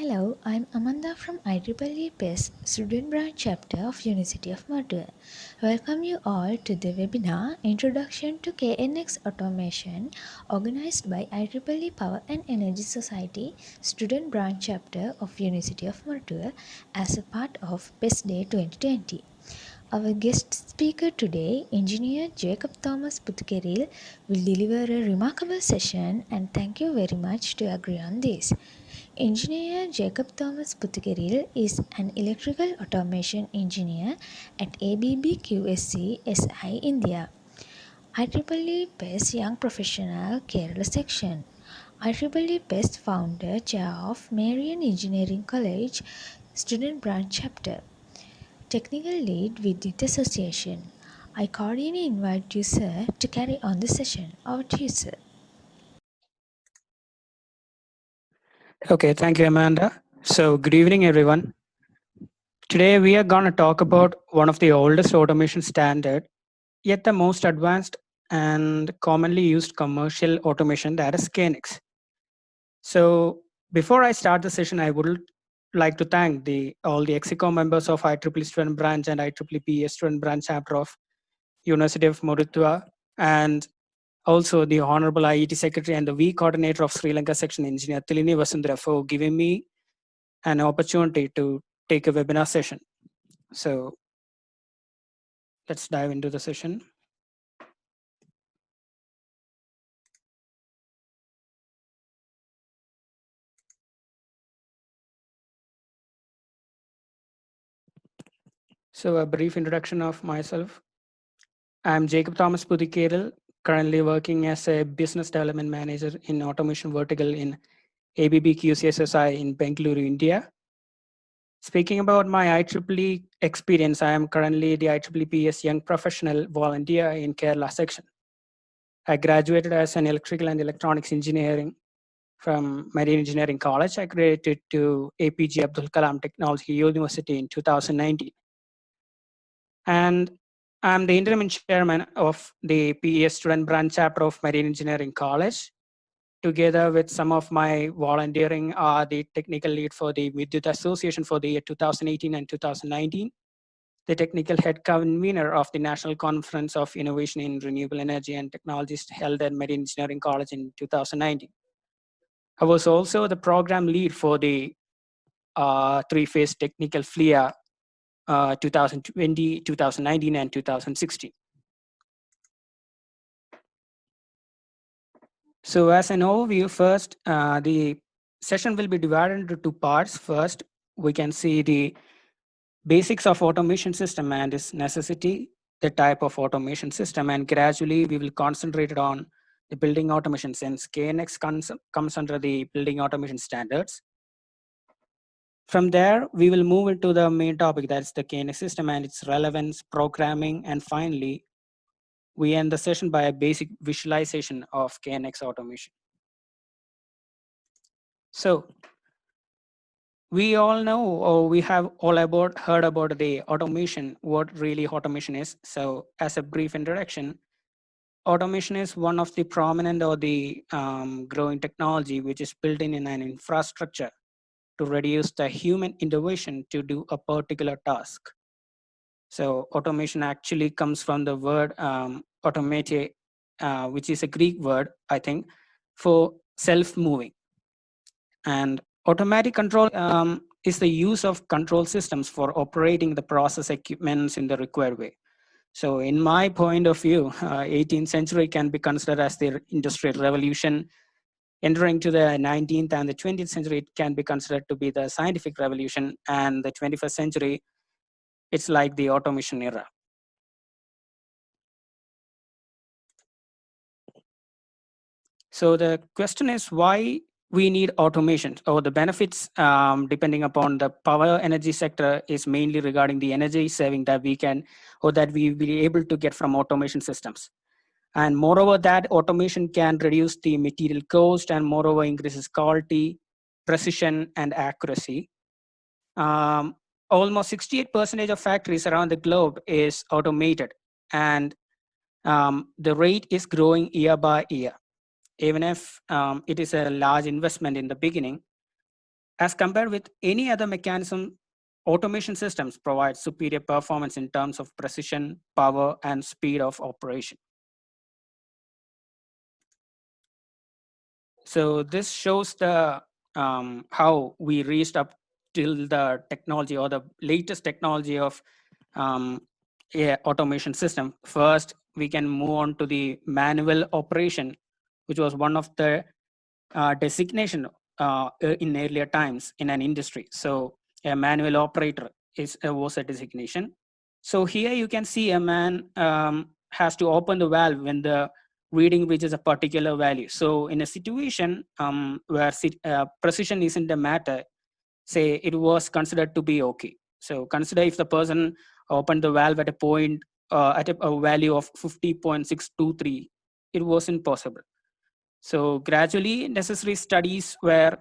Hello, I'm Amanda from IEEE PES Student Branch Chapter of University of Madura. Welcome you all to the webinar Introduction to KNX Automation organized by IEEE Power and Energy Society Student Branch Chapter of University of Madura as a part of PES Day 2020. Our guest speaker today, Engineer Jacob Thomas Puthkeril, will deliver a remarkable session and thank you very much to agree on this. Engineer Jacob Thomas Puthkeril is an electrical automation engineer at ABB QSC SI India. IEEE PES Young Professional Kerala Section. IEEE PES founder, chair of Marian Engineering College Student Branch Chapter. Technical lead Vidyut Association. I cordially invite you, sir, to carry on the session. Over to you, sir. Okay, thank you, Amanda. So, good evening, everyone. Today, we are going to talk about one of the oldest automation standard, yet the most advanced and commonly used commercial automation, that is KNX. So, before I start the session, I would like to thank all the EXICOM members of IEEE Student Branch and IEEE Student Branch Chapter of University of Moratuwa, and also the Honorable IET Secretary and the V Coordinator of Sri Lanka Section Engineer Tilini Vasundhara for giving me an opportunity to take a webinar session. So let's dive into the session. So a brief introduction of myself. I'm Jacob Thomas Puthkeril, currently working as a business development manager in automation vertical in ABB QCSSI in Bengaluru, India. Speaking about my IEEE experience, I am currently the IEEE PS Young Professional Volunteer in Kerala section. I graduated as an electrical and electronics engineering from Marine Engineering College. I graduated to APJ Abdul Kalam Technology University in 2019. And I'm the interim chairman of the PES Student Branch Chapter of Marine Engineering College. Together with some of my volunteering are the technical lead for the Vidyut Association for the year 2018 and 2019, the technical head convener of the National Conference of Innovation in Renewable Energy and Technologies held at Marine Engineering College in 2019. I was also the program lead for the three-phase technical FLIA 2020, 2019, and 2016. So as an overview, first, the session will be divided into two parts. First, we can see the basics of automation system and its necessity, the type of automation system, and gradually we will concentrate on the building automation since KNX comes under the building automation standards. From there, we will move into the main topic, that's the KNX system and its relevance, programming, and finally, we end the session by a basic visualization of KNX automation. So, we all know, or we have all heard about the automation, what really automation is. So, as a brief introduction, automation is one of the prominent or the growing technology which is built in an infrastructure to reduce the human intervention to do a particular task. So automation actually comes from the word automate, which is a Greek word, I think, for self-moving. And automatic control is the use of control systems for operating the process equipments in the required way. So in my point of view, 18th century can be considered as the industrial revolution. Entering to the 19th and the 20th century, it can be considered to be the scientific revolution. And the 21st century, it's like the automation era. So the question is why we need automation, or the benefits depending upon the power energy sector is mainly regarding the energy saving that we can, or that we will be able to get from automation systems. And moreover, that automation can reduce the material cost and moreover increases quality, precision, and accuracy. Almost 68% of factories around the globe is automated, and the rate is growing year by year. Even if it is a large investment in the beginning, As compared with any other mechanism, automation systems provide superior performance in terms of precision, power, and speed of operation. So this shows the how we reached up till the technology or the latest technology of automation system. First, we can move on to the manual operation, which was one of the designation in earlier times in an industry. So a manual operator was a designation. So here you can see a man has to open the valve when the reading reaches a particular value. So in a situation where precision isn't a matter, say it was considered to be okay. So consider if the person opened the valve at a point at a value of 50.623, it wasn't possible. So gradually, necessary studies were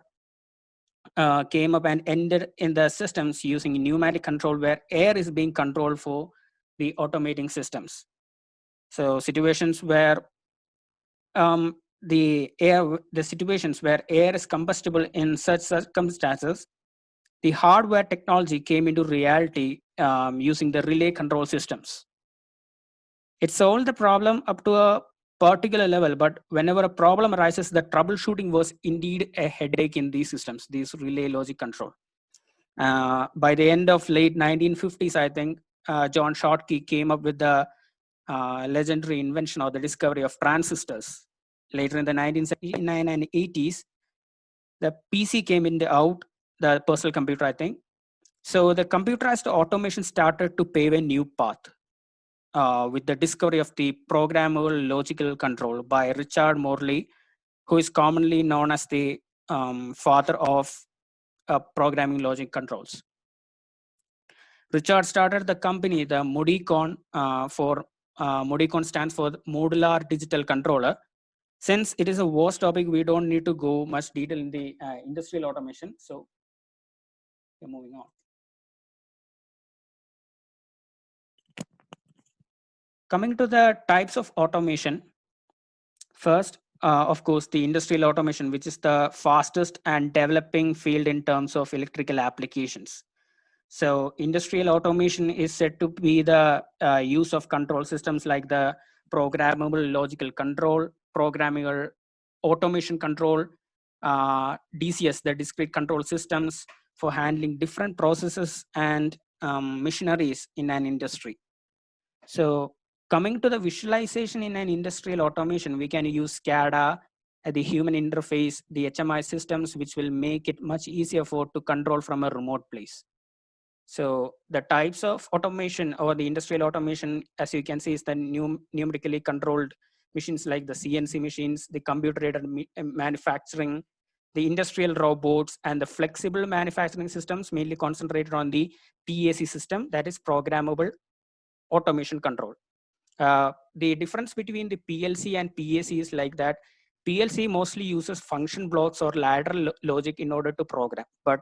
came up and ended in the systems using pneumatic control, where air is being controlled for the automating systems. So situations where the situations where air is combustible in such circumstances, the hardware technology came into reality using the relay control systems. It solved the problem up to a particular level, but whenever a problem arises, the troubleshooting was indeed a headache in these systems, these relay logic control. By the end of late 1950s, I think John Schottky came up with the legendary invention or the discovery of transistors. Later in the 1979 and 80s, the PC came in the out, the personal computer, I think. So the computerized automation started to pave a new path with the discovery of the programmable logical control by Richard Morley, who is commonly known as the father of programming logic controls. Richard started the company, the Modicon, Modicon stands for Modular Digital Controller. Since it is a vast topic, we don't need to go much detail in the industrial automation. So we're moving on. Coming to the types of automation, first, of course, the industrial automation, which is the fastest and developing field in terms of electrical applications. So industrial automation is said to be the use of control systems like the programmable logical control, programmable automation control, DCS, the discrete control systems for handling different processes and machineries in an industry. So coming to the visualization in an industrial automation, we can use SCADA, the human interface, the HMI systems, which will make it much easier to control from a remote place. So the types of automation or the industrial automation, as you can see, is the numerically controlled machines like the CNC machines, the computer-aided manufacturing, the industrial robots, and the flexible manufacturing systems mainly concentrated on the PAC system, that is programmable automation control. The difference between the PLC and PAC is like that PLC mostly uses function blocks or ladder logic in order to program, but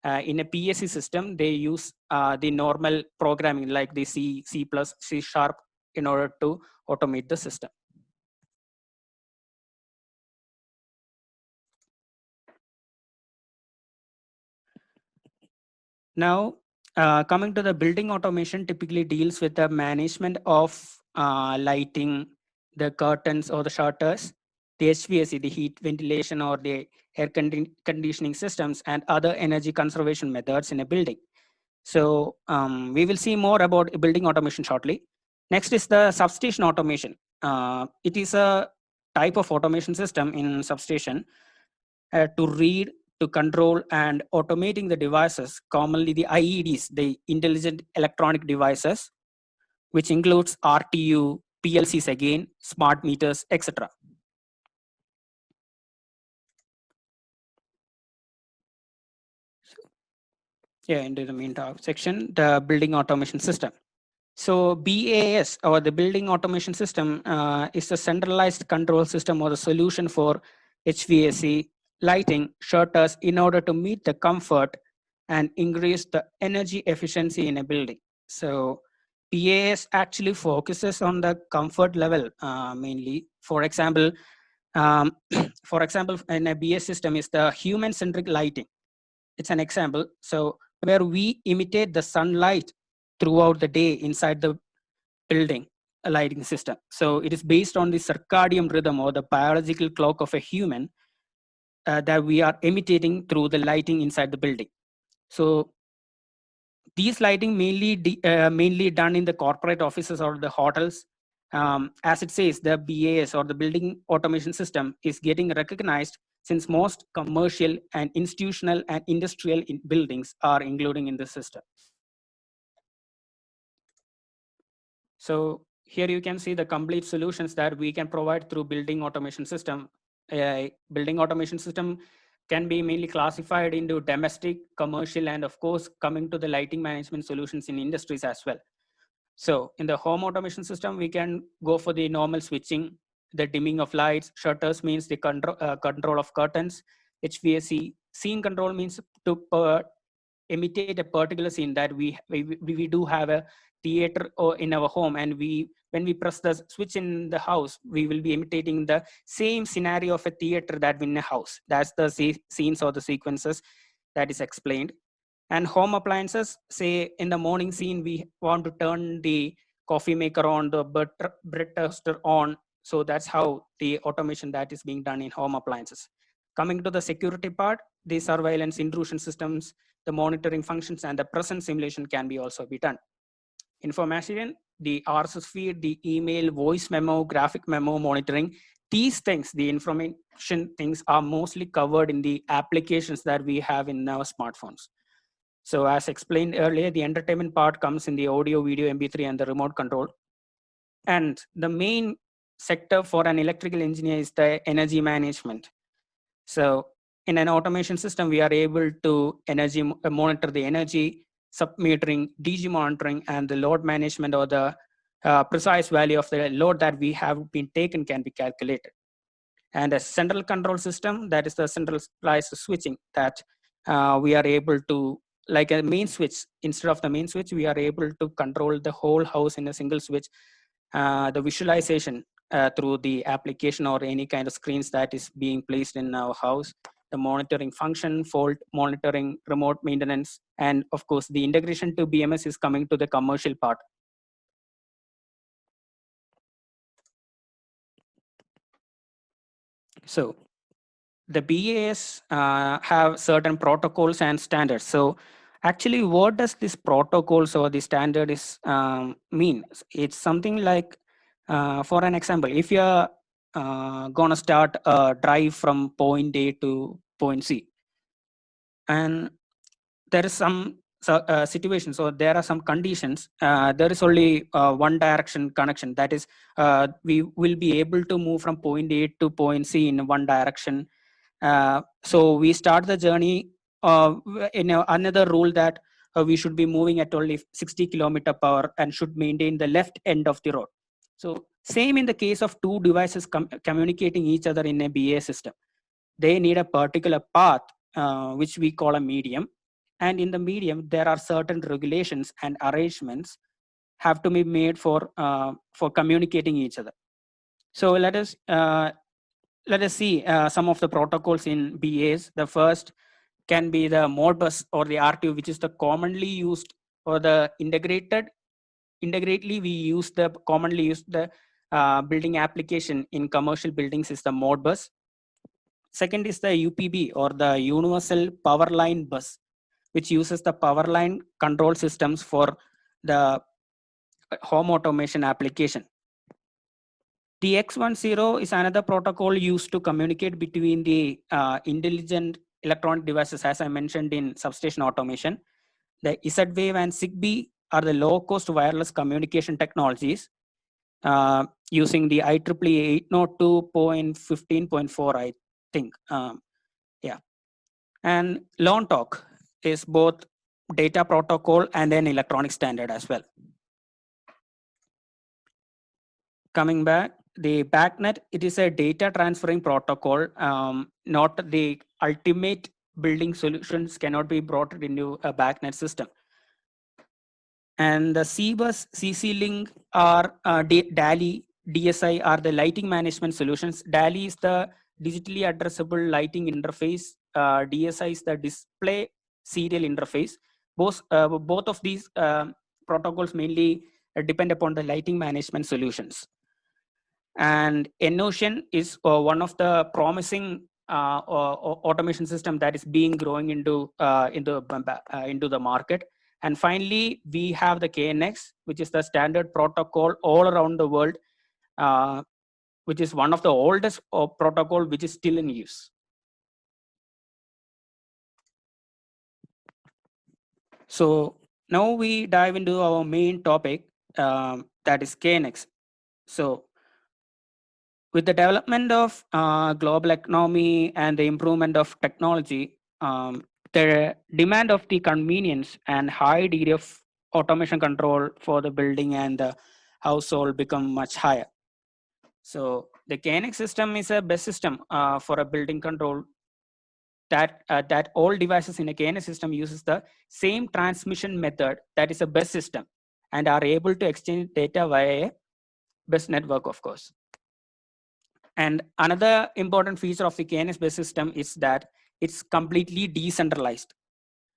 in a PAC system, they use the normal programming like the C, C++, C# in order to automate the system. Now, coming to the building automation, typically deals with the management of lighting, the curtains or the shutters, the HVAC, the heat ventilation or the air conditioning systems, and other energy conservation methods in a building. So we will see more about building automation shortly. Next is the substation automation. It is a type of automation system in substation to read, to control, and automating the devices, commonly the IEDs, the intelligent electronic devices, which includes RTU, PLCs again, smart meters, etc. Yeah, into the main section, the building automation system. So BAS, or the building automation system, is a centralized control system or the solution for HVAC, lighting, shutters in order to meet the comfort and increase the energy efficiency in a building. So BAS actually focuses on the comfort level mainly. For example, for example, in a BAS system is the human-centric lighting. it's an example. So where we imitate the sunlight throughout the day inside the building a lighting system. So it is based on the circadian rhythm or the biological clock of a human that we are imitating through the lighting inside the building. So these lighting mainly done in the corporate offices or the hotels. As it says, the BAS or the building automation system is getting recognized since most commercial and institutional and industrial buildings are including in the system. So here you can see the complete solutions that we can provide through building automation system. Building automation system can be mainly classified into domestic, commercial, and of course, coming to the lighting management solutions in industries as well. So in the home automation system, we can go for the normal switching, the dimming of lights. Shutters means the control of curtains. HVAC scene control means to imitate a particular scene that we do have a theater or in our home, and when we press the switch in the house, we will be imitating the same scenario of a theater that in a house. That's the scenes or the sequences that is explained. And home appliances, say in the morning scene, we want to turn the coffee maker on, the bread toaster on. So that's how the automation that is being done in home appliances. Coming to the security part, the surveillance intrusion systems, the monitoring functions, and the presence simulation can be also be done. Information, the RSS feed, the email, voice memo, graphic memo monitoring, these things, the information things are mostly covered in the applications that we have in our smartphones. So as explained earlier, the entertainment part comes in the audio, video, MP3, and the remote control. And the main sector for an electrical engineer is the energy management. So in an automation system, we are able to monitor the energy, sub-metering, DG monitoring, and the load management, or the precise value of the load that we have been taken can be calculated. And a central control system, that is the centralized switching, that we are able to, like a main switch, instead of the main switch, we are able to control the whole house in a single switch. The visualization through the application or any kind of screens that is being placed in our house, the monitoring function, fault monitoring, remote maintenance, and of course the integration to BMS is coming to the commercial part. So the BAS have certain protocols and standards. So actually, what does this protocols or the standard is mean? It's something like, for an example, if you're gonna start a drive from point A to point C, and there is some situation, so there are some conditions, there is only one direction connection, that is we will be able to move from point A to point C in one direction. So we start the journey in another rule that we should be moving at only 60 kilometer per hour and should maintain the left end of the road. So same in the case of two devices communicating each other in a BA system. They need a particular path, which we call a medium. And in the medium, there are certain regulations and arrangements have to be made for communicating each other. So let us see some of the protocols in BAs. The first can be the Modbus or the RTU, which is the commonly used, or the integrately we use the commonly used the building application in commercial buildings is the Modbus. Second is the UPB, or the Universal Power Line Bus, which uses the power line control systems for the home automation application. The X10 is another protocol used to communicate between the intelligent electronic devices, as I mentioned in substation automation. The Z-Wave and ZigBee are the low-cost wireless communication technologies using the IEEE 802.15.4, I think. Yeah. And LON Talk is both data protocol and an electronic standard as well. Coming back, the BACnet, it is a data transferring protocol, not the ultimate building solutions cannot be brought into a BACnet system. And the CBus, CC-Link, or DALI, DSI are the lighting management solutions. DALI is the digitally addressable lighting interface. DSI is the display serial interface. Both of these protocols mainly depend upon the lighting management solutions. And Enocean is one of the promising automation system that is being growing into the market. And finally, we have the KNX, which is the standard protocol all around the world, uh, which is one of the oldest protocol which is still in use. So now we dive into our main topic, that is KNX. So with the development of global economy and the improvement of technology, the demand of the convenience and high degree of automation control for the building and the household become much higher. So the KNX system is a best system for a building control, that all devices in a KNX system uses the same transmission method, that is a bus system, and are able to exchange data via a bus network, of course. And another important feature of the KNX based system is that it's completely decentralized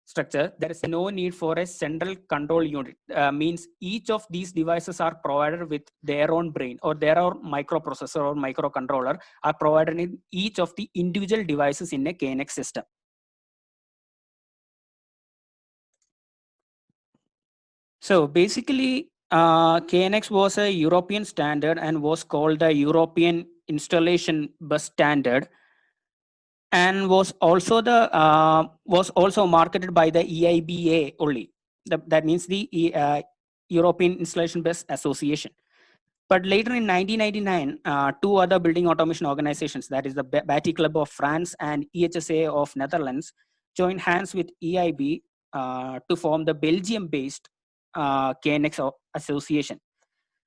structure. There is no need for a central control unit. Means each of these devices are provided with their own brain, or their own microprocessor or microcontroller are provided in each of the individual devices in a KNX system. So basically, KNX was a European standard and was called the European Installation Bus Standard, and was also marketed by the EIBA only. That means the European Installation Bus Association. But later in 1999, two other building automation organizations, that is the BATI Club of France and EHSA of Netherlands, joined hands with EIB to form the Belgium-based KNX Association.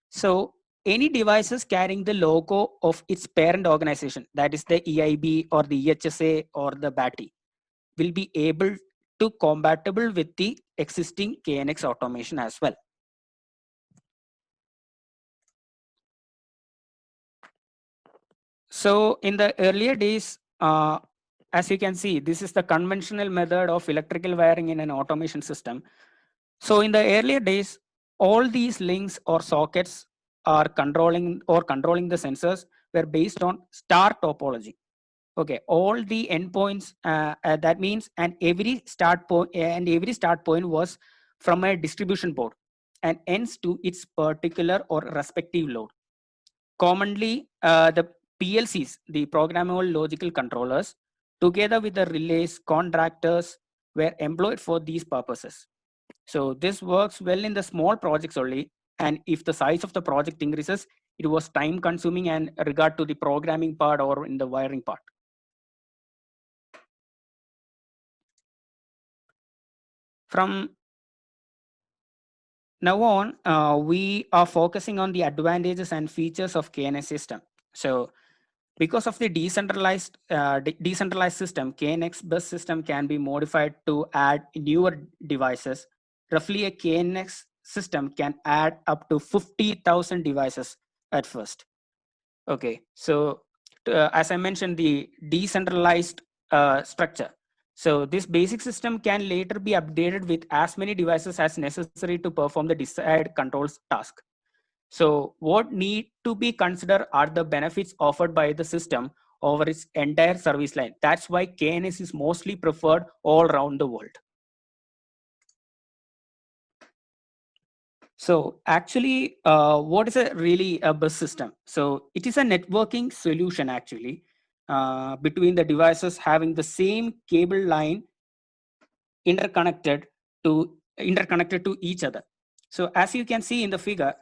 So any devices carrying the logo of its parent organization, that is the EIB or the EHSA or the BATI, will be able to compatible with the existing KNX automation as well. So in the earlier days, as you can see, this is the conventional method of electrical wiring in an automation system. So in the earlier days, all these links or sockets are controlling the sensors were based on star topology. Okay, all the endpoints, that means, and every start point was from a distribution board and ends to its particular or respective load. Commonly, the PLCs, the programmable logical controllers, together with the relays contractors, were employed for these purposes. So this works well in the small projects only. And if the size of the project increases, it was time consuming and regard to the programming part or in the wiring part. From now on, we are focusing on the advantages and features of KNX system. So because of the decentralized system, KNX bus system can be modified to add newer devices. Roughly, a KNX system can add up to 50,000 devices at first. Okay, so as I mentioned, the decentralized structure. So this basic system can later be updated with as many devices as necessary to perform the desired controls task. So what need to be considered are the benefits offered by the system over its entire service line. That's why KNX is mostly preferred all around the world. So actually, what is really a bus system? So it is a networking solution actually, between the devices having the same cable line interconnected to each other. So as you can see in the figure,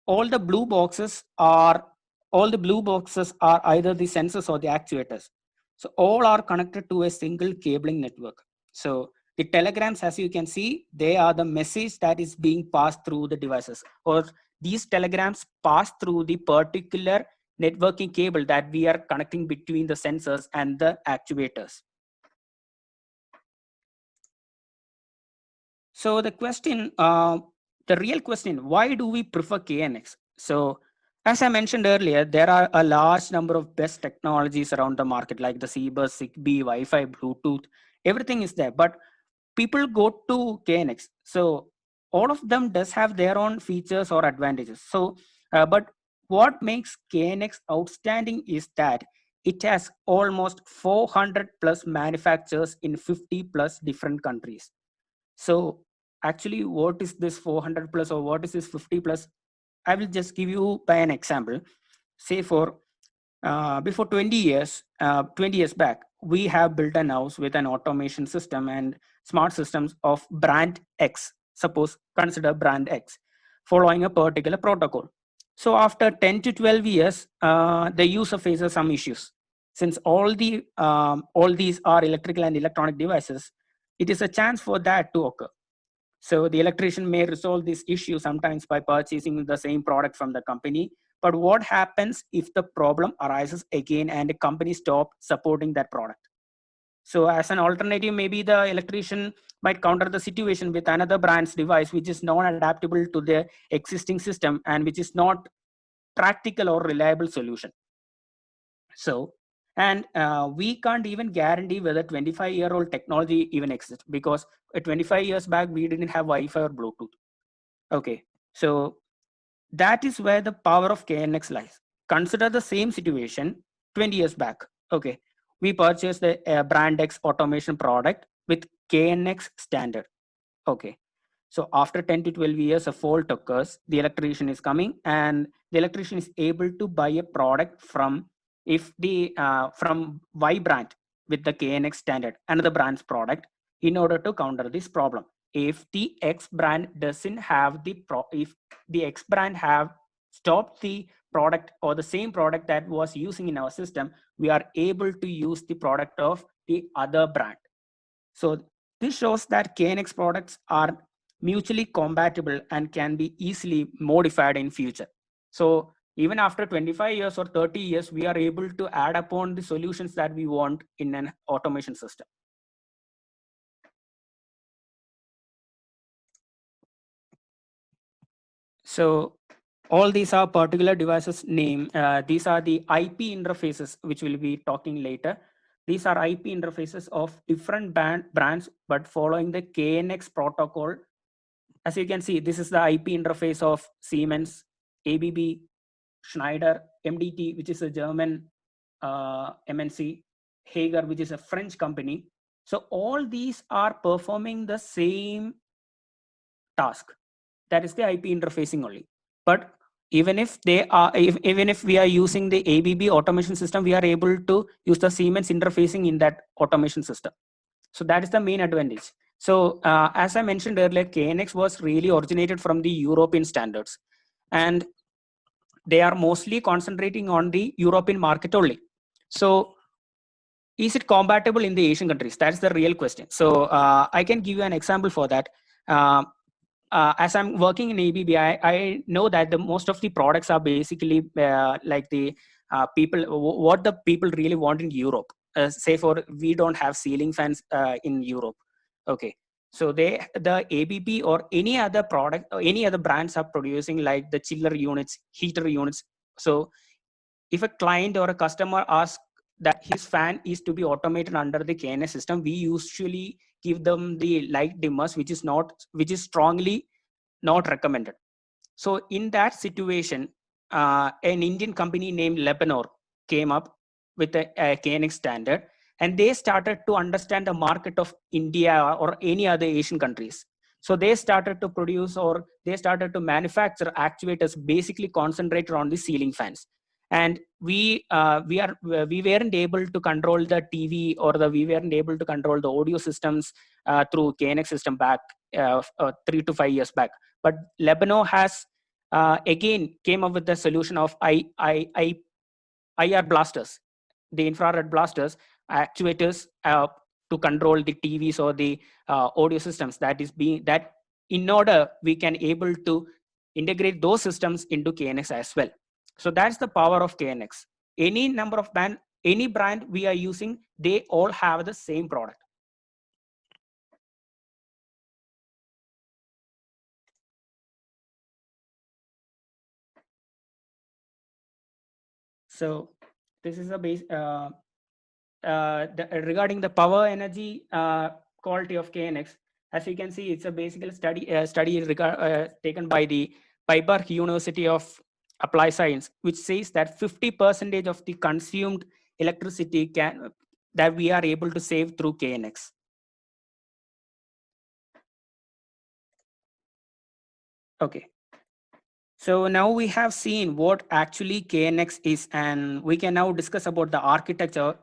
all the blue boxes are either the sensors or the actuators. So all are connected to a single cabling network. So the telegrams, as you can see, they are the message that is being passed through the devices, or these telegrams pass through the particular networking cable that we are connecting between the sensors and the actuators. So the real question, why do we prefer KNX? So as I mentioned earlier, there are a large number of best technologies around the market, like the CBus, Zigbee, Wi-Fi, Bluetooth, everything is there. But people go to KNX. So all of them does have their own features or advantages. So, but what makes KNX outstanding is that it has almost 400 plus manufacturers in 50 plus different countries. So actually, what is this 400 plus or what is this 50 plus? I will just give you by an example. Say for before 20 years back, we have built a house with an automation system and smart systems of brand X. Suppose consider brand X, following a particular protocol. So after 10 to 12 years, the user faces some issues. Since all these are electrical and electronic devices, it is a chance for that to occur. So the electrician may resolve this issue sometimes by purchasing the same product from the company. But what happens if the problem arises again and the company stop supporting that product? So as an alternative, maybe the electrician might counter the situation with another brand's device, which is non-adaptable to the existing system and which is not practical or reliable solution. So, and we can't even guarantee whether 25-year-old technology even exists, because 25 years back we didn't have Wi-Fi or Bluetooth. Okay, so that is where the power of KNX lies. Consider the same situation 20 years back. Okay, we purchased the brand X automation product with KNX standard. Okay, so after 10 to 12 years, a fault occurs. The electrician is coming, and the electrician is able to buy a product from, if the from Y brand with the KNX standard, another brand's product, in order to counter this problem. If the X brand doesn't have if the X brand have stopped the product or the same product that was using in our system, we are able to use the product of the other brand. So this shows that KNX products are mutually compatible and can be easily modified in future. So even after 25 years or 30 years, we are able to add upon the solutions that we want in an automation system. So all these are particular devices name. These are the IP interfaces, which we'll be talking later. These are IP interfaces of different brands, but following the KNX protocol. As you can see, this is the IP interface of Siemens, ABB, Schneider, MDT, which is a German MNC, Hager, which is a French company. So all these are performing the same task. That is the IP interfacing only. But even if even if we are using the ABB automation system, we are able to use the Siemens interfacing in that automation system. So that is the main advantage. So as I mentioned earlier, KNX was really originated from the European standards, and they are mostly concentrating on the European market only. So is it compatible in the Asian countries? That's the real question. So I can give you an example for that. As I'm working in ABB, I know that the most of the products are basically like the what the people really want in Europe. Say for we don't have ceiling fans in Europe. Okay, so the ABB or any other product or any other brands are producing like the chiller units, heater units. So if a client or a customer asks that his fan is to be automated under the KNS system, we usually give them the light dimmers, which is strongly not recommended. So in that situation, an Indian company named Lebanor came up with a KNX standard, and they started to understand the market of India or any other Asian countries. So they started to produce or they started to manufacture actuators basically concentrated on the ceiling fans. And we weren't able to control the TV or we weren't able to control the audio systems through KNX system back 3 to 5 years back. But Lebanon has again came up with the solution of IR blasters, the infrared blasters, actuators to control the TVs or the audio systems. That in order we can able to integrate those systems into KNX as well. So that's the power of KNX. Any number of any brand we are using, they all have the same product. So this is a base regarding the power energy quality of KNX. As you can see, it's a basical study taken by the Piper University of Applied Science, which says that 50% of the consumed electricity that we are able to save through KNX. Okay. So now we have seen what actually KNX is, and we can now discuss about the architecture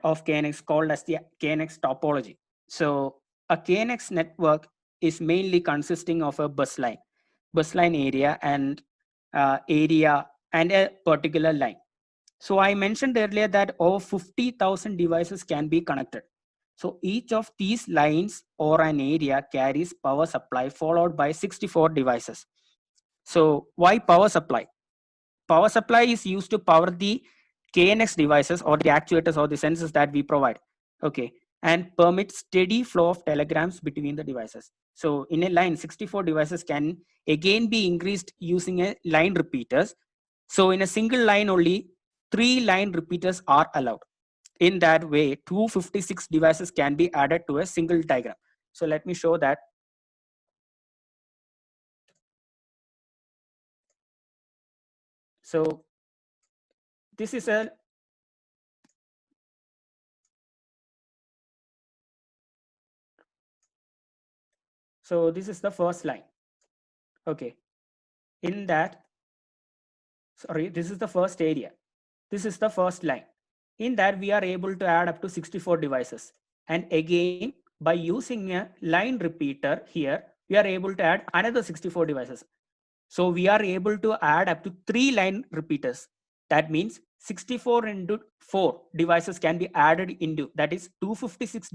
of KNX called as the KNX topology. So a KNX network is mainly consisting of a bus line area and a particular line. So I mentioned earlier that over 50,000 devices can be connected. So each of these lines or an area carries power supply followed by 64 devices. So why power supply? Power supply is used to power the KNX devices or the actuators or the sensors that we provide. Okay, and permit steady flow of telegrams between the devices. So in a line, 64 devices can again be increased using a line repeaters. So in a single line only, 3 line repeaters are allowed. In that way, 256 devices can be added to a single diagram. So let me show that. So this is a so this is the first line. Okay, in that, sorry, this is the first area. This is the first line. In that, we are able to add up to 64 devices. And again, by using a line repeater here, we are able to add another 64 devices. So we are able to add up to 3 line repeaters. That means 64 into 4 devices can be added into, that is 256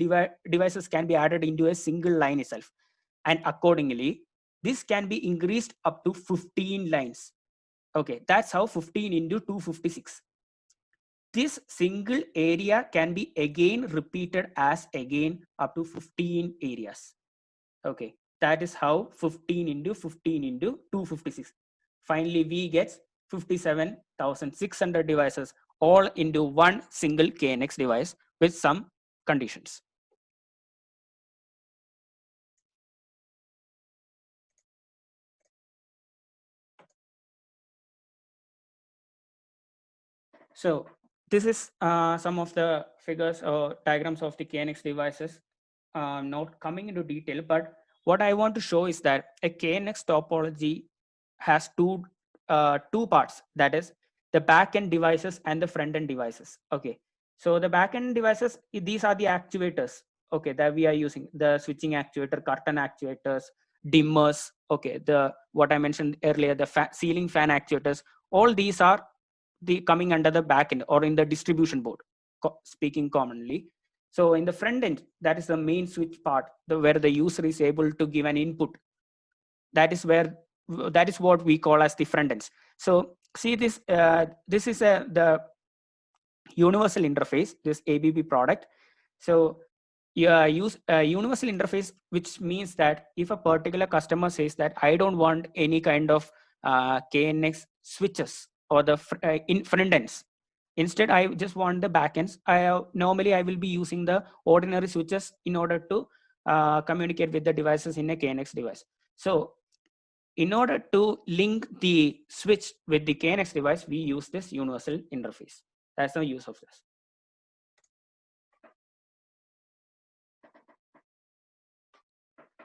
devices can be added into a single line itself. And accordingly, this can be increased up to 15 lines. Okay, that's how 15 into 256. This single area can be again repeated as again up to 15 areas. Okay, that is how 15 into 15 into 256. Finally, we get 57,600 devices all into one single KNX device with some conditions. So this is some of the figures or diagrams of the KNX devices. Not coming into detail, but what I want to show is that a KNX topology has two parts. That is the back-end devices and the front-end devices. Okay, so the back-end devices, these are the actuators. Okay, that we are using, the switching actuator, curtain actuators, dimmers. Okay, the what I mentioned earlier, the ceiling fan actuators. All these are the coming under the back end or in the distribution board, speaking commonly. So in the front end, that is the main switch part, where the user is able to give an input. That is what we call as the front ends. So see this, this is the universal interface, this ABB product. So use a universal interface, which means that if a particular customer says that I don't want any kind of KNX switches or the in front ends, instead I just want the backends. Normally I will be using the ordinary switches in order to communicate with the devices in a KNX device. So in order to link the switch with the KNX device, we use this universal interface. That's the use of this.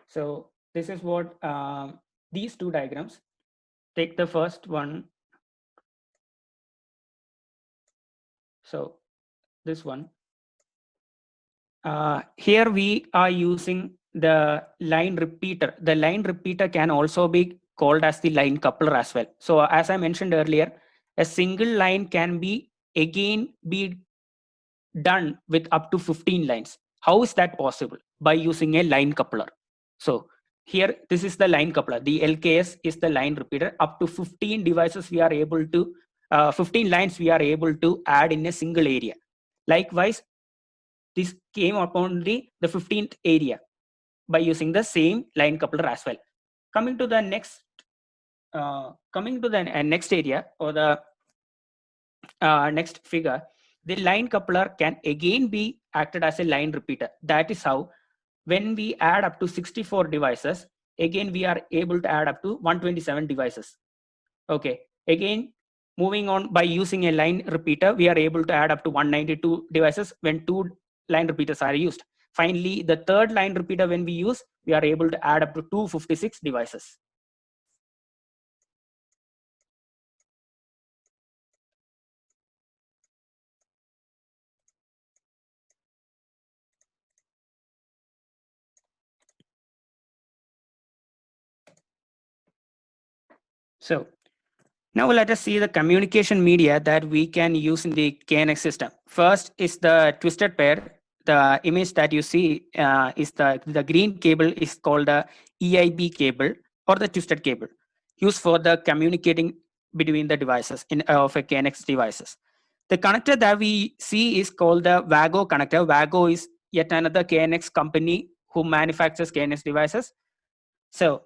So this is what these two diagrams. Take the first one. So this one. Here we are using the line repeater. The line repeater can also be called as the line coupler as well. So as I mentioned earlier, a single line can be again be done with up to 15 lines. How is that possible? By using a line coupler. So here, this is the line coupler. The LKS is the line repeater. Up to 15 devices we are able to, 15 lines we are able to add in a single area. Likewise, this came upon the 15th area by using the same line coupler as well. Coming to the next next area or the next figure, the line coupler can again be acted as a line repeater. That is how when we add up to 64 devices, again we are able to add up to 127 devices. Okay, again moving on, by using a line repeater, we are able to add up to 192 devices when two line repeaters are used. Finally, the third line repeater when we use, we are able to add up to 256 devices. So now let us see the communication media that we can use in the KNX system. First is the twisted pair. The image that you see is the green cable is called the EIB cable or the twisted cable, used for the communicating between the devices of a KNX devices. The connector that we see is called the Vago connector. Vago is yet another KNX company who manufactures KNX devices. So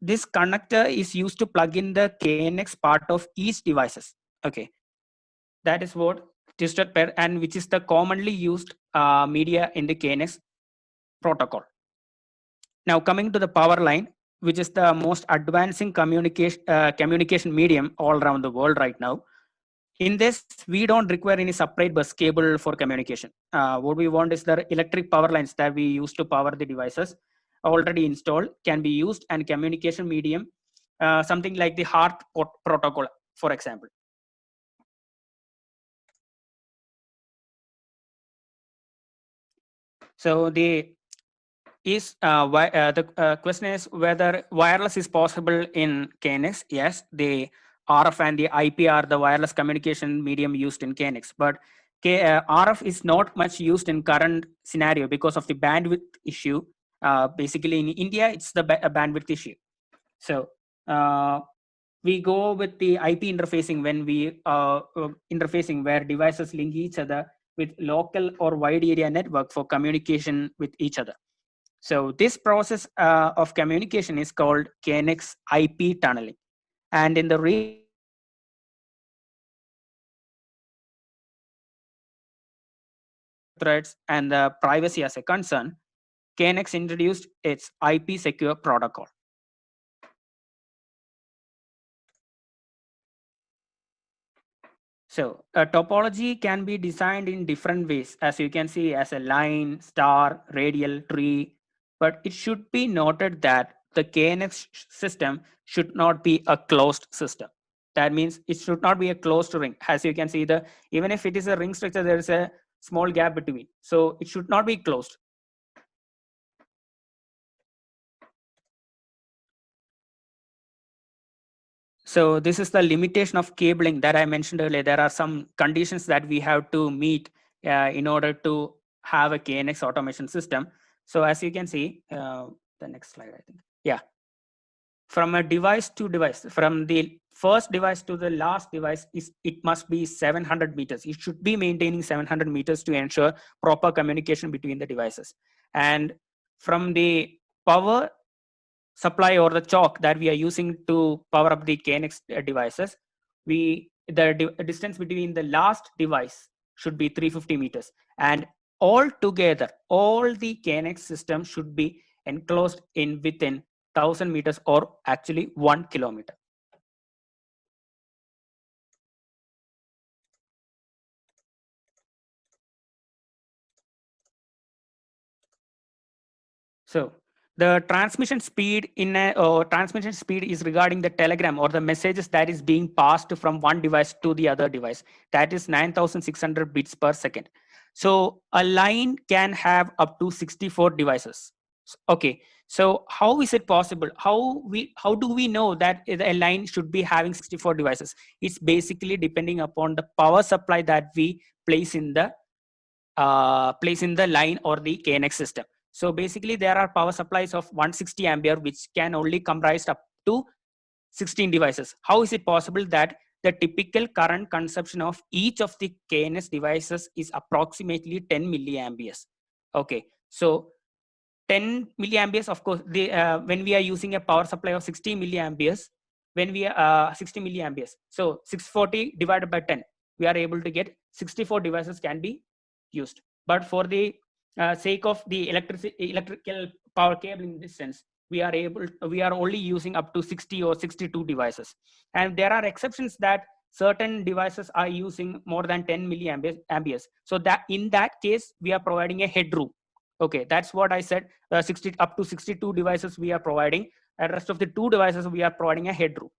this connector is used to plug in the KNX part of each devices. Okay, that is what twisted pair, and which is the commonly used media in the KNX protocol. Now coming to the power line, which is the most advancing communication medium all around the world right now. In this, we don't require any separate bus cable for communication. What we want is the electric power lines that we use to power the devices already installed can be used, and communication medium, something like the HART protocol, for example. So the question is whether wireless is possible in KNX. Yes, the RF and the IP are the wireless communication medium used in KNX, but RF is not much used in current scenario because of the bandwidth issue. Basically, in India, it's the bandwidth issue. So we go with the IP interfacing when we interfacing where devices link each other with local or wide area network for communication with each other. So this process of communication is called KNX IP tunneling. And in the threats and the privacy as a concern, KNX introduced its IP secure protocol. So a topology can be designed in different ways, as you can see, as a line, star, radial, tree, but it should be noted that the KNX system should not be a closed system. That means it should not be a closed ring. As you can see, even if it is a ring structure, there is a small gap between. So it should not be closed. So this is the limitation of cabling that I mentioned earlier. There are some conditions that we have to meet in order to have a KNX automation system. So as you can see, the next slide, I think. Yeah. From a device to device, from the first device to the last device, it must be 700 meters. It should be maintaining 700 meters to ensure proper communication between the devices. And from the power supply or the chalk that we are using to power up the KNX devices, the distance between the last device should be 350 meters. And all together, all the KNX system should be enclosed in within 1000 meters or actually 1 kilometer. So the transmission speed transmission speed is regarding the telegram or the messages that is being passed from one device to the other device. That is 9600 bits per second. So a line can have up to 64 devices. Okay, so how is it possible? How do we know that a line should be having 64 devices? It's basically depending upon the power supply that we place in the line or the KNX system. So basically there are power supplies of 160 ampere which can only comprise up to 16 devices. How is it possible that the typical current consumption of each of the KNX devices is approximately 10 milliamperes? Okay, so 10 milliamperes, of course, when we are using a power supply of 60 milliamperes, when we are 60 milliamperes, so 640 divided by 10, we are able to get 64 devices can be used. But for the sake of the electrical power cable in this sense, we are only using up to 60 or 62 devices. And there are exceptions that certain devices are using more than 10 milliamperes. So that in that case, we are providing a headroom. Okay, that's what I said. 60 up to 62 devices we are providing, and rest of the 2 devices we are providing a headroom.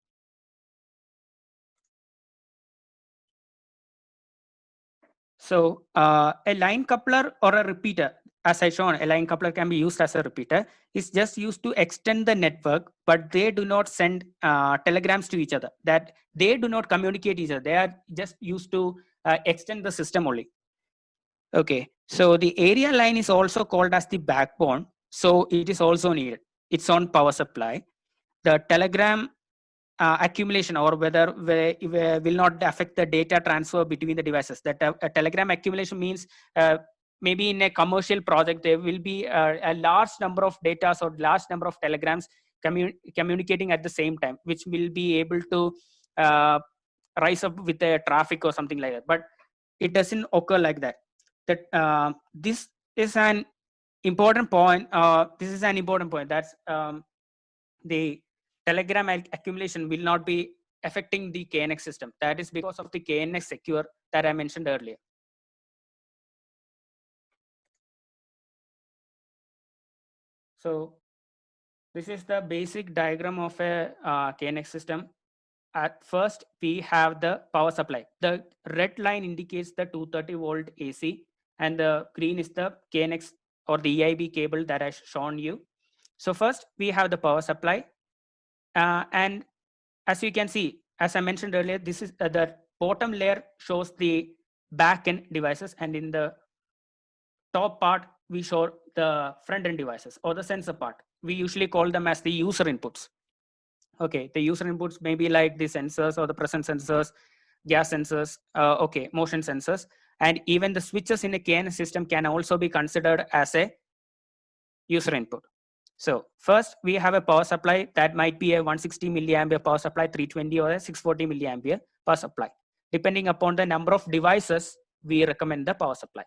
So a line coupler or a repeater, as I shown, a line coupler can be used as a repeater, is just used to extend the network, but they do not send telegrams to each other. That they do not communicate each other. They are just used to extend the system only. Okay, so the area line is also called as the backbone. So it is also needed. Its own power supply. The telegram accumulation, or whether will not affect the data transfer between the devices. That a telegram accumulation means maybe in a commercial project there will be a large number of data or large number of telegrams communicating at the same time, which will be able to rise up with the traffic or something like that. But it doesn't occur like that. That this is an important point. This is an important point. That's the telegram accumulation will not be affecting the KNX system. That is because of the KNX secure that I mentioned earlier. So this is the basic diagram of a KNX system. At first, we have the power supply. The red line indicates the 230 volt AC, and the green is the KNX or the EIB cable that I've shown you. So first, we have the power supply. And as you can see, as I mentioned earlier, this is the bottom layer shows the back-end devices, and in the top part, we show the front-end devices or the sensor part. We usually call them as the user inputs. Okay, the user inputs may be like the sensors or the presence sensors, gas sensors, okay, motion sensors, and even the switches in a KNX system can also be considered as a user input. So first we have a power supply that might be a 160 milliampere power supply, 320 or a 640 milliampere power supply. Depending upon the number of devices, we recommend the power supply.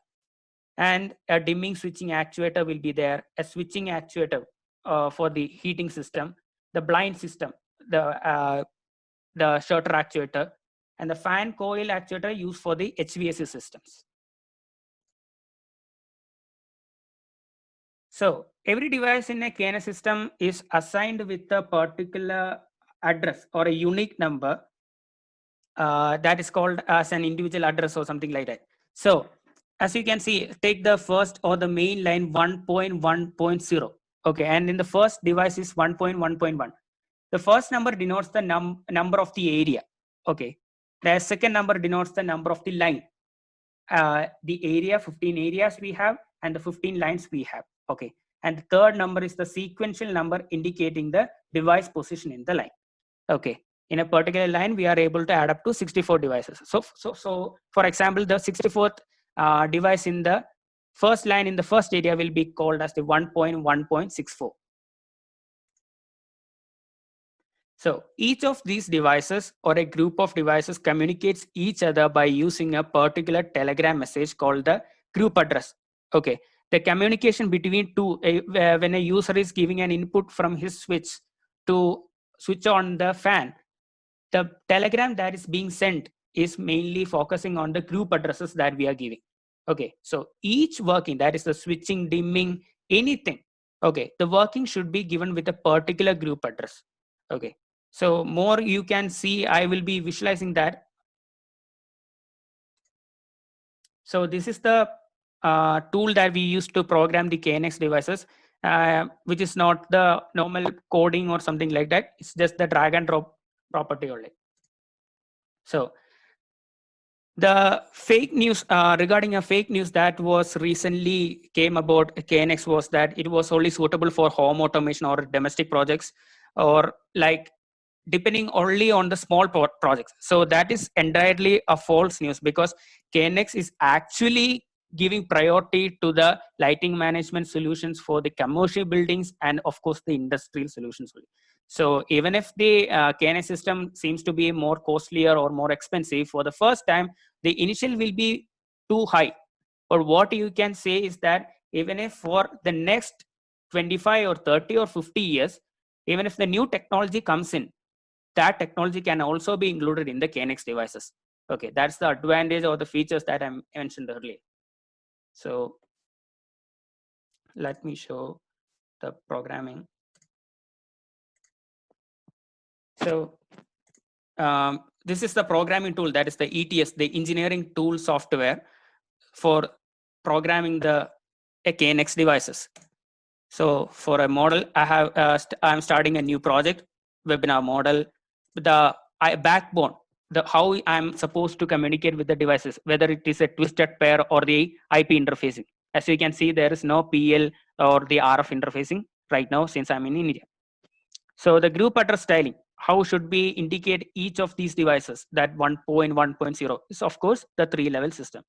And a dimming switching actuator will be there, a switching actuator for the heating system, the blind system, the shutter actuator, and the fan coil actuator used for the HVAC systems. So every device in a KNX system is assigned with a particular address or a unique number that is called as an individual address or something like that. So as you can see, take the first or the main line 1.1.0. Okay, and in the first device is 1.1.1. The first number denotes the number of the area. Okay, the second number denotes the number of the line. The area, 15 areas we have, and the 15 lines we have. Okay, and the third number is the sequential number indicating the device position in the line. Okay, in a particular line, we are able to add up to 64 devices. So for example, the 64th device in the first line in the first area will be called as the 1.1.64. So each of these devices or a group of devices communicates each other by using a particular telegram message called the group address. Okay, the communication between two, when a user is giving an input from his switch to switch on the fan, the telegram that is being sent is mainly focusing on the group addresses that we are giving. Okay, so each working, that is the switching, dimming, anything. Okay, the working should be given with a particular group address. Okay, so more you can see, I will be visualizing that. So this is the tool that we use to program the KNX devices, which is not the normal coding or something like that. It's just the drag and drop property only. So the fake news regarding a fake news that was recently came about KNX was that it was only suitable for home automation or domestic projects, or like depending only on the small projects. So that is entirely a false news, because KNX is actually giving priority to the lighting management solutions for the commercial buildings and of course the industrial solutions. So even if the KNX system seems to be more costlier or more expensive for the first time, the initial will be too high. Or what you can say is that even if for the next 25 or 30 or 50 years, even if the new technology comes in, that technology can also be included in the KNX devices. Okay, that's the advantage or the features that I mentioned earlier. So let me show the programming. So this is the programming tool, that is the ETS, the engineering tool software for programming the KNX devices. So for a model, I'm starting a new project, webinar model. The backbone, how I'm supposed to communicate with the devices, whether it is a twisted pair or the IP interfacing. As you can see, there is no PL or the RF interfacing right now since I'm in India. So the group address styling, how should we indicate each of these devices? That 1.1.0 is of course the 3-level system.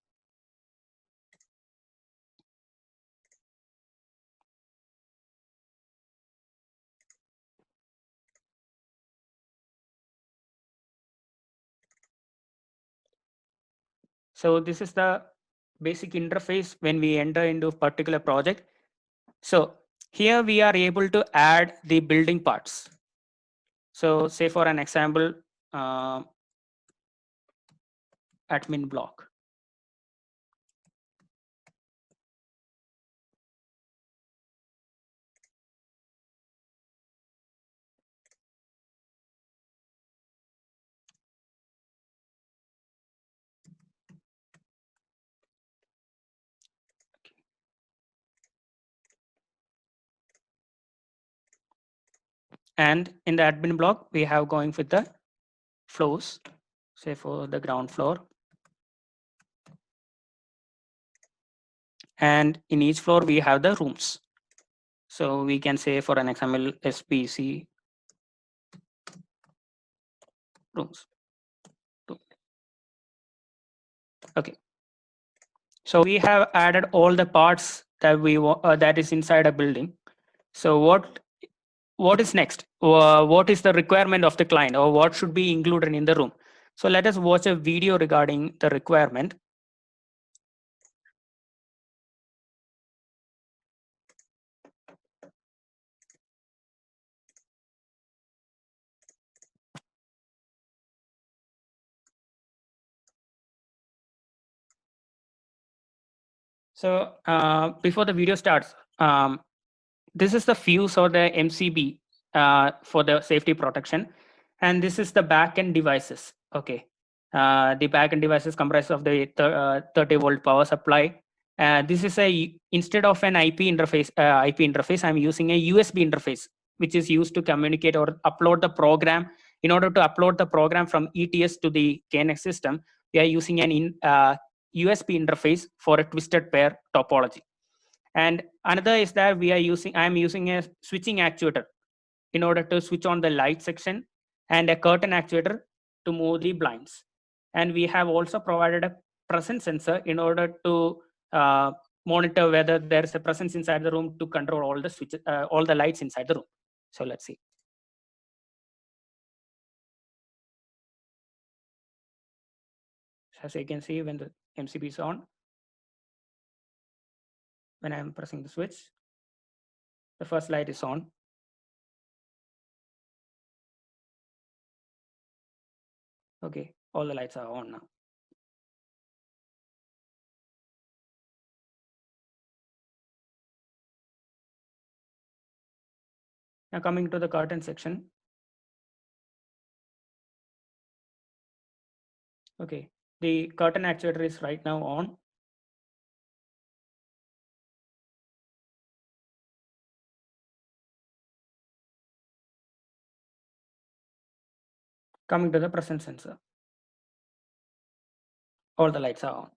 So this is the basic interface when we enter into a particular project. So here we are able to add the building parts. So say for an example, admin block. And in the admin block, we have going with the floors, say for the ground floor. And in each floor, we have the rooms. So we can say for an example, SPC rooms. Okay. So we have added all the parts that that is inside a building. So what is next? What is the requirement of the client, or what should be included in the room? So let us watch a video regarding the requirement. So before the video starts, this is the fuse or the MCB for the safety protection, and this is the backend devices. Okay, the backend devices comprise of the 30-volt power supply. This is instead of an IP interface, I'm using a USB interface, which is used to communicate or upload the program. In order to upload the program from ETS to the KNX system, we are using an USB interface for a twisted pair topology. And another is that I'm using a switching actuator in order to switch on the light section, and a curtain actuator to move the blinds. And we have also provided a presence sensor in order to monitor whether there is a presence inside the room to control all the switches, all the lights inside the room. So let's see. As you can see, when the MCB is on, when I'm pressing the switch, the first light is on. Okay, all the lights are on now. Now coming to the curtain section. Okay, the curtain actuator is right now on. Coming to the presence sensor, all the lights are on.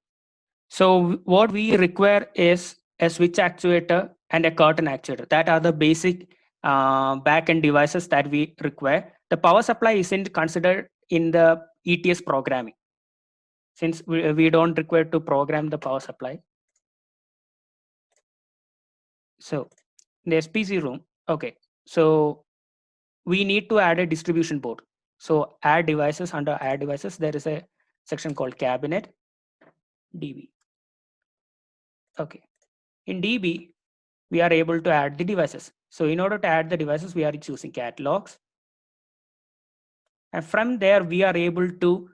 So what we require is a switch actuator and a curtain actuator. That are the basic back-end devices that we require. The power supply isn't considered in the ETS programming, since we don't require to program the power supply. So the SPC room, okay, so we need to add a distribution board. So add devices, under add devices, there is a section called cabinet DB. Okay, In DB, we are able to add the devices. So in order to add the devices, we are choosing catalogs. And from there, we are able to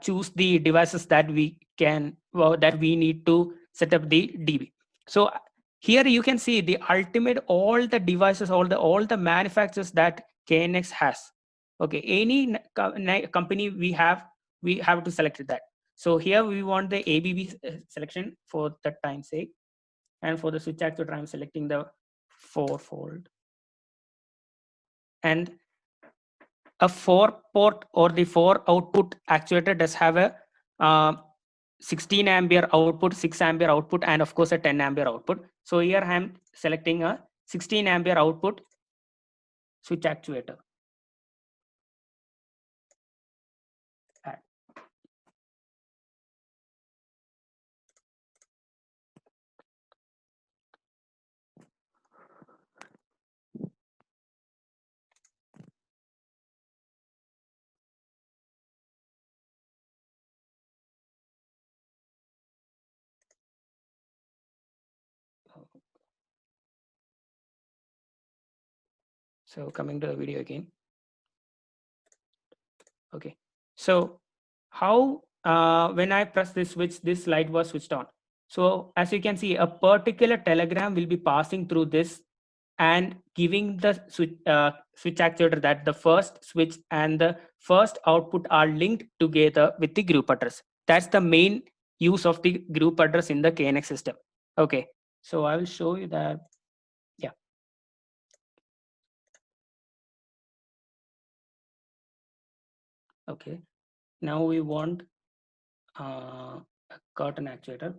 choose the devices that we can, that we need to set up the DB. So here you can see the ultimate, all the devices, all the manufacturers that KNX has. Okay, any company we have to select that. So here we want the ABB selection for that time's sake. And for the switch actuator, I'm selecting the 4-fold. And a 4-port or the 4-output actuator does have a 16 ampere output, 6 ampere output, and of course a 10 ampere output. So here I am selecting a 16 ampere output switch actuator. Add. So coming to the video again. Okay, so how when I press this switch, this light was switched on. So as you can see, a particular telegram will be passing through this and giving the switch actuator that the first switch and the first output are linked together with the group address. That's the main use of the group address in the KNX system. Okay, so I will show you that. Yeah. Okay, now we want a curtain actuator.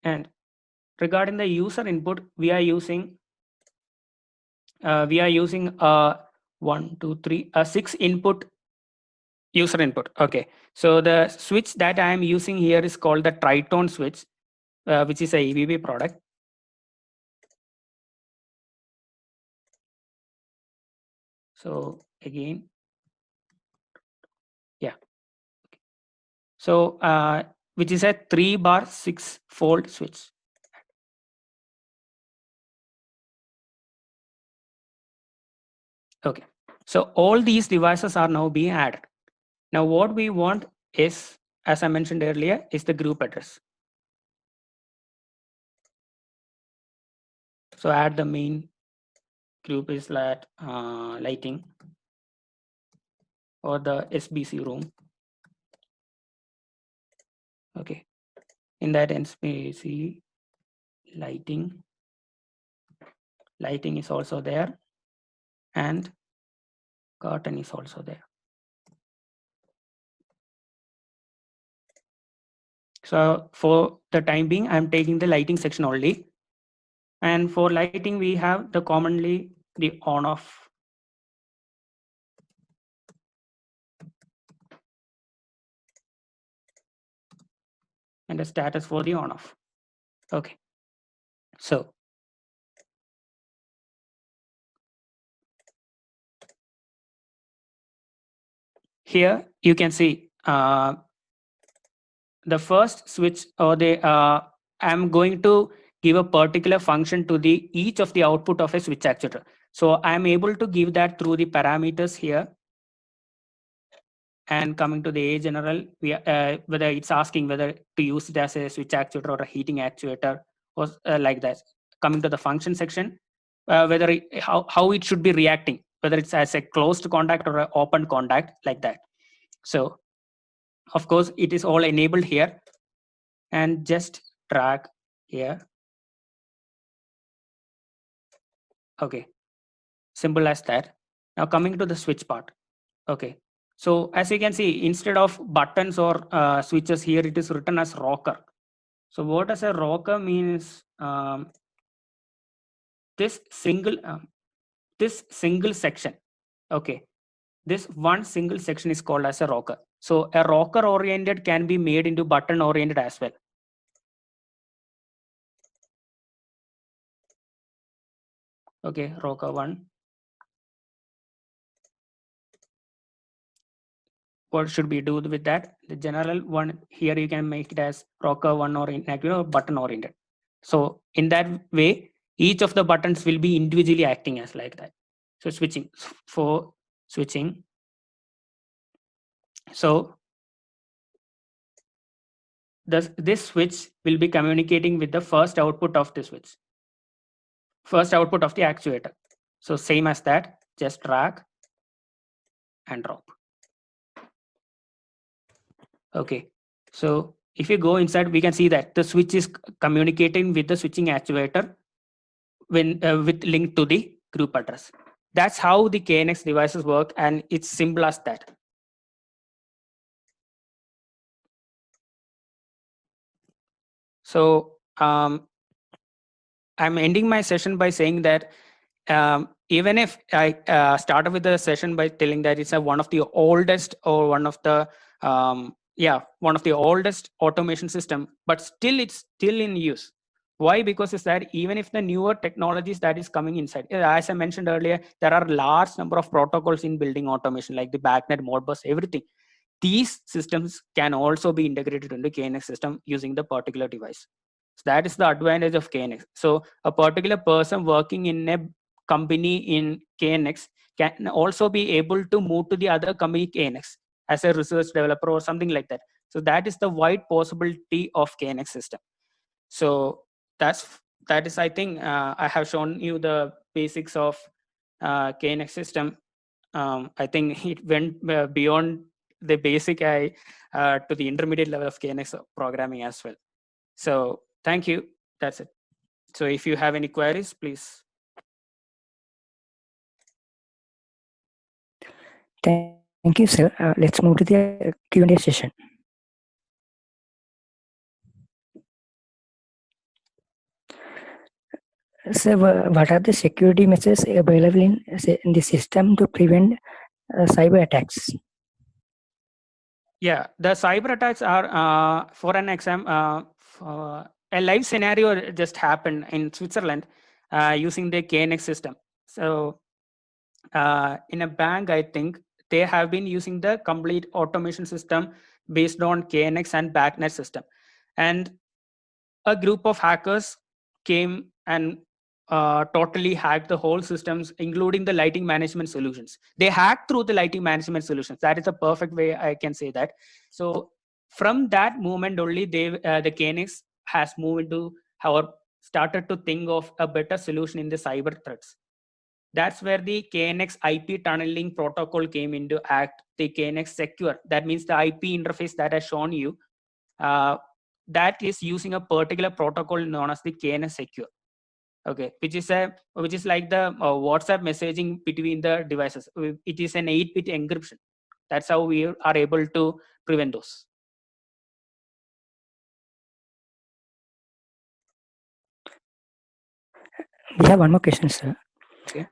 And regarding the user input, we are using a 6 input user input. Okay, so the switch that I am using here is called the Tritone switch, which is a ABB product. So again, yeah. So which is a 3-bar 6-fold switch. Okay, so all these devices are now being added. Now what we want is, as I mentioned earlier, is the group address. So add the main group is that lighting or the SBC room. Okay, in that SBC lighting is also there, and curtain is also there. So for the time being, I'm taking the lighting section only. And for lighting, we have the commonly the on off. And the status for the on off. Okay, so here you can see the first switch, or the I'm going to give a particular function to the each of the output of a switch actuator. So I'm able to give that through the parameters here. And coming to the A general, we whether it's asking whether to use it as a switch actuator or a heating actuator or like that. Coming to the function section, whether how it should be reacting, whether it's as a closed contact or an open contact, like that. So of course it is all enabled here, and just drag here. Okay, simple as that. Now coming to the switch part. Okay, so as you can see, instead of buttons or switches, here it is written as rocker. So what does a rocker means? This single section. Okay, this one single section is called as a rocker. So a rocker oriented can be made into button oriented as well. Okay, Roca 1. What should we do with that? The general one here, you can make it as Roca 1 or inactive or button oriented. So in that way, each of the buttons will be individually acting as like that. So switching for switching. So this switch will be communicating with the first output of the switch, first output of the actuator. So same as that, just drag and drop. Okay, so if you go inside, we can see that the switch is communicating with the switching actuator when with link to the group address. That's how the KNX devices work, and it's simple as that. So I'm ending my session by saying that even if I started with the session by telling that it's one of the oldest or one of the one of the oldest automation system, but still it's still in use. Why? Because it's that even if the newer technologies that is coming inside, as I mentioned earlier, there are large number of protocols in building automation like the BACnet, Modbus, everything. These systems can also be integrated into KNX system using the particular device. So that is the advantage of KNX. So a particular person working in a company in KNX can also be able to move to the other company KNX as a research developer or something like that. So that is the wide possibility of KNX system. So that is, I think I have shown you the basics of KNX system. I think it went beyond the basic to the intermediate level of KNX programming as well. So thank you. That's it. So if you have any queries, please. Thank you, sir. Let's move to the Q&A session. Sir, what are the security measures available in the system to prevent cyber attacks? Yeah, the cyber attacks are, for an example, a live scenario just happened in Switzerland using the KNX system. So in a bank, I think they have been using the complete automation system based on KNX and BACnet system. And a group of hackers came and totally hacked the whole systems, including the lighting management solutions. They hacked through the lighting management solutions. That is a perfect way I can say that. So from that moment only, the KNX has moved into or started to think of a better solution in the cyber threats. That's where the KNX IP tunneling protocol came into act. The KNX secure. That means the IP interface that I've shown you. That is using a particular protocol known as the KNX secure. Okay, which is like the WhatsApp messaging between the devices. It is an 8-bit encryption. That's how we are able to prevent those. We have one more question, sir. Okay.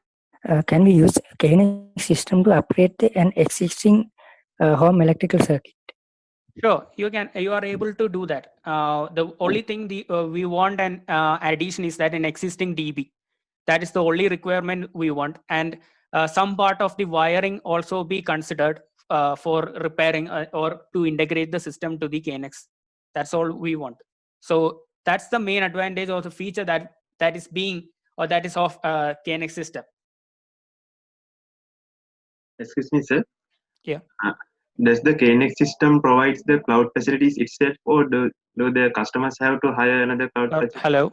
Can we use KNX system to upgrade an existing home electrical circuit? Sure, you can. You are able to do that. The only thing we want an addition is that an existing DB. That is the only requirement we want, and some part of the wiring also be considered for repairing or to integrate the system to the KNX. That's all we want. So that's the main advantage or the feature that is being or that is of KNX system. Excuse me, sir. Yeah. Does the KNX system provides the cloud facilities itself, or do the customers have to hire another cloud facility? Hello,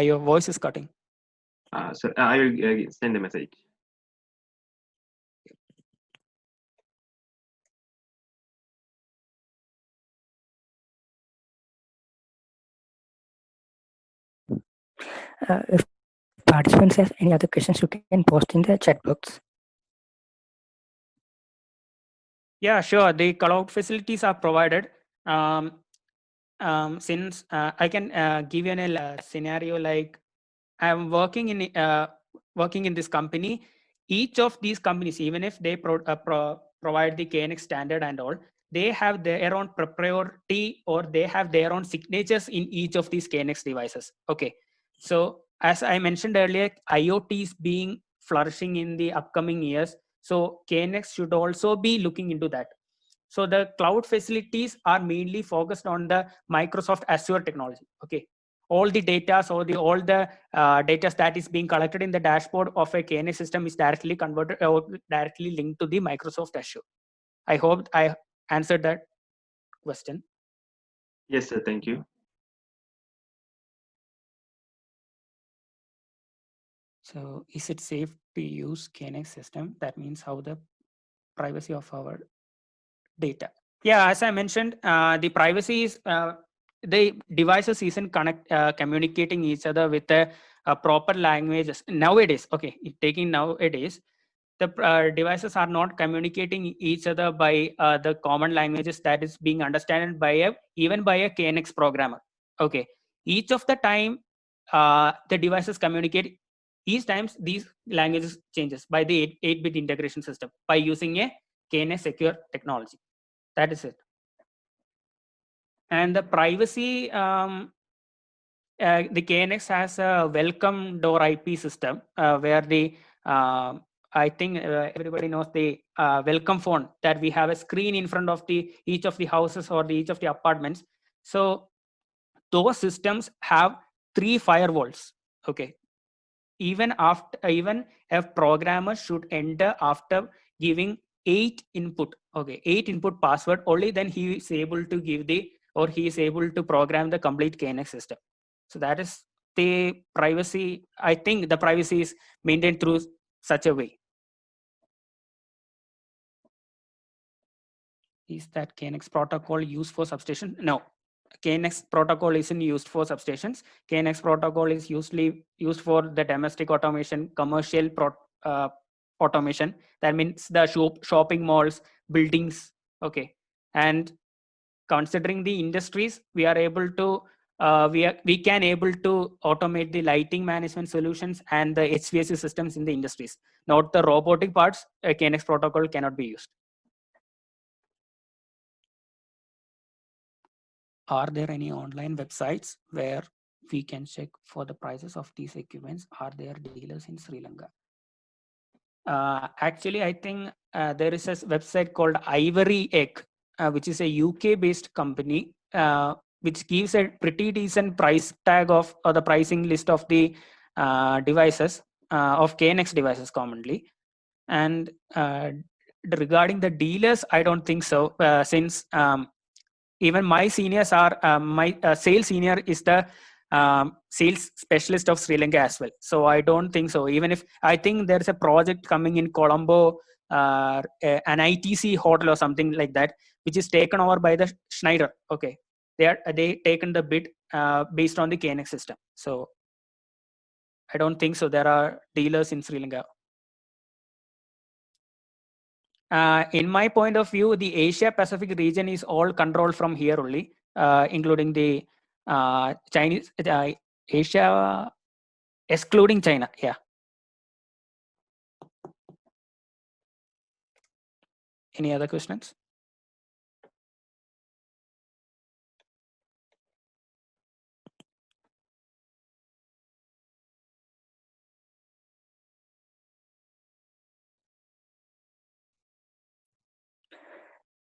your voice is cutting. So I will send a message. If participants have any other questions, you can post in the chat box. Yeah, sure. The cloud facilities are provided. Since I can give you a scenario, like I'm working in this company. Each of these companies, even if they provide the KNX standard and all, they have their own proprietary or they have their own signatures in each of these KNX devices. Okay, so as I mentioned earlier, IoT is being flourishing in the upcoming years. So KNX should also be looking into that. So the cloud facilities are mainly focused on the Microsoft Azure technology. Okay, all the data, all the data that is being collected in the dashboard of a KNX system is directly converted or directly linked to the Microsoft Azure. I hope I answered that question. Yes, sir. Thank you. So is it safe to use KNX system? That means how the privacy of our data. Yeah, as I mentioned, the privacy is the devices isn't communicating each other with a proper languages nowadays. Okay, taking nowadays, the devices are not communicating each other by the common languages that is being understood by even by a KNX programmer. Okay, each of the time the devices communicate. Each times these languages changes by the 8-bit integration system by using a KNX secure technology. That is it. And the privacy, the KNX has a welcome door IP system where the I think everybody knows the welcome phone, that we have a screen in front of the each of the houses or each of the apartments. So those systems have 3 firewalls. Okay, even a programmer should enter after giving 8 input. Okay, 8 input password, only then he is able to give the, or he is able to program the complete KNX system. So that is the privacy. I think the privacy is maintained through such a way. Is that KNX protocol used for substation? No, KNX protocol isn't used for substations. KNX protocol is usually used for the domestic automation, commercial automation. That means the shopping malls, buildings. Okay, and considering the industries, we are able to we can able to automate the lighting management solutions and the HVAC systems in the industries. Not the robotic parts. KNX protocol cannot be used. Are there any online websites where we can check for the prices of these equipments? Are there dealers in Sri Lanka? Actually, I think there is a website called Ivory Egg, which is a UK-based company, which gives a pretty decent price tag of, or the pricing list of the devices, of KNX devices commonly. And regarding the dealers, I don't think so, since even my seniors are my sales senior is the sales specialist of Sri Lanka as well. So I don't think so. Even if I think there's a project coming in Colombo, an ITC hotel or something like that, which is taken over by the Schneider. Okay, they taken the bid based on the KNX system. So I don't think so. There are dealers in Sri Lanka. In my point of view, the Asia Pacific region is all controlled from here only, including the Chinese, Asia, excluding China. Yeah. Any other questions?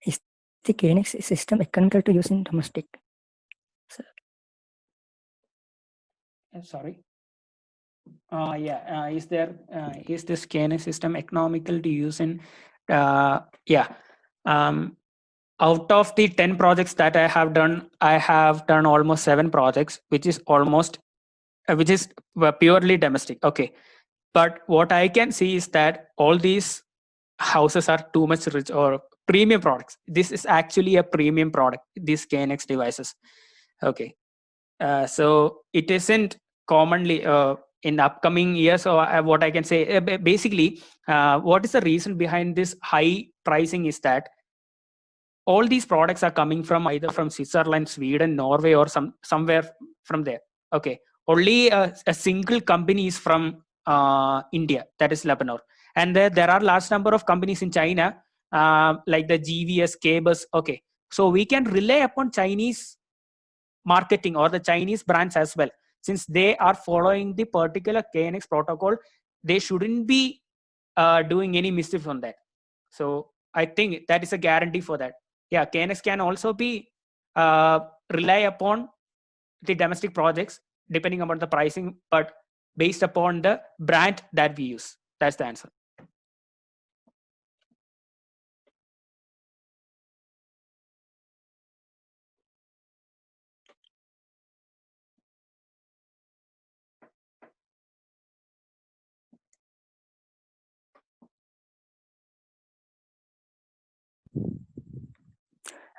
Is the KNX system economical to use in domestic? Sorry. Yeah. Is this KNX system economical to use in? Yeah. Out of the 10 projects that I have done almost 7 projects, which is purely domestic. Okay. But what I can see is that all these houses are too much rich or premium products. This is actually a premium product, these KNX devices. Okay. So it isn't commonly in upcoming years. So what I can say, basically, what is the reason behind this high pricing is that all these products are coming from either from Switzerland, Sweden, Norway, or somewhere from there. Okay, only a single company is from India, that is Lebanon, and there are large number of companies in China, like the GVS, Cabus. Okay, so we can rely upon Chinese marketing or the Chinese brands as well. since they are following the particular KNX protocol, they shouldn't be doing any mischief on that. So I think that is a guarantee for that. Yeah, KNX can also be rely upon the domestic projects depending upon the pricing, but based upon the brand that we use. That's the answer.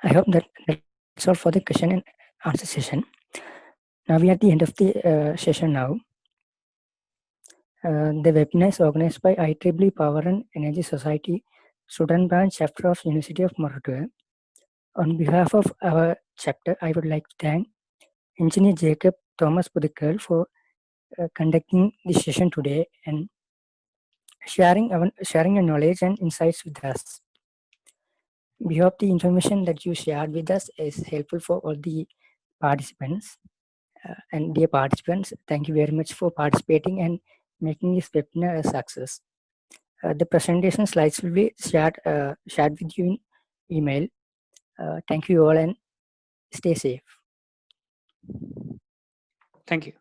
I hope that's all for the question and answer session. Now we are at the end of the session now. The webinar is organized by IEEE Power and Energy Society Student Branch Chapter of University of Moratuwa. On behalf of our chapter, I would like to thank Engineer Jacob Thomas Pudikal for conducting this session today and sharing your knowledge and insights with us. We hope the information that you shared with us is helpful for all the participants. And dear participants, thank you very much for participating and making this webinar a success. The presentation slides will be shared with you in email. Thank you all and stay safe. Thank you.